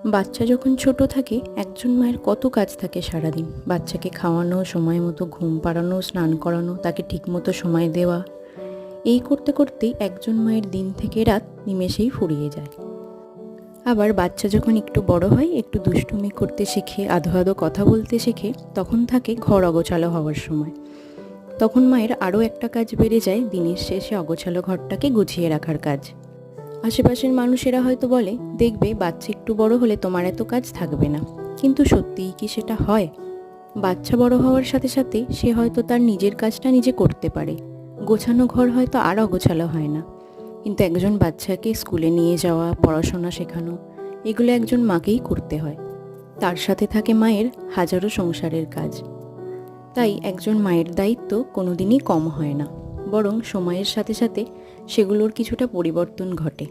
বাচ্চা যখন ছোট থাকে একজন মায়ের কত কাজ থাকে সারাদিন। বাচ্চাকে খাওয়ানো, সময় মতো ঘুম পাড়ানো, স্নান করানো, তাকে ঠিকমতো সময় দেওয়া, এই করতে করতেই একজন মায়ের দিন থেকে রাত নিমেষেই ফুরিয়ে যায়। আবার বাচ্চা যখন একটু বড় হয়, একটু দুষ্টুমি করতে শেখে, আধো আধো কথা বলতে শেখে, তখন থাকে ঘর অগোছালো হওয়ার সময়। তখন মায়ের আরও একটা কাজ বেড়ে যায়, দিনের শেষে অগোছালো ঘরটাকে গুছিয়ে রাখার কাজ। আশেপাশের মানুষেরা হয়তো বলে, দেখবে বাচ্চা একটু বড় হলে তোমার এত কাজ থাকবে না। কিন্তু সত্যিই কি সেটা হয়? বাচ্চা বড় হওয়ার সাথে সাথে সে হয়তো তার নিজের কাজটা নিজে করতে পারে, গোছানো ঘর হয়তো আর অগোছালো হয় না। কিন্তু একজন বাচ্চাকে স্কুলে নিয়ে যাওয়া, পড়াশোনা শেখানো, এগুলো একজন মাকেই করতে হয়। তার সাথে থাকে মায়ের হাজারো সংসারের কাজ। তাই একজন মায়ের দায়িত্ব কোনোদিনই কম হয় না, বরং সময়ের সাথে সাথে সেগুলোর কিছুটা পরিবর্তন ঘটে।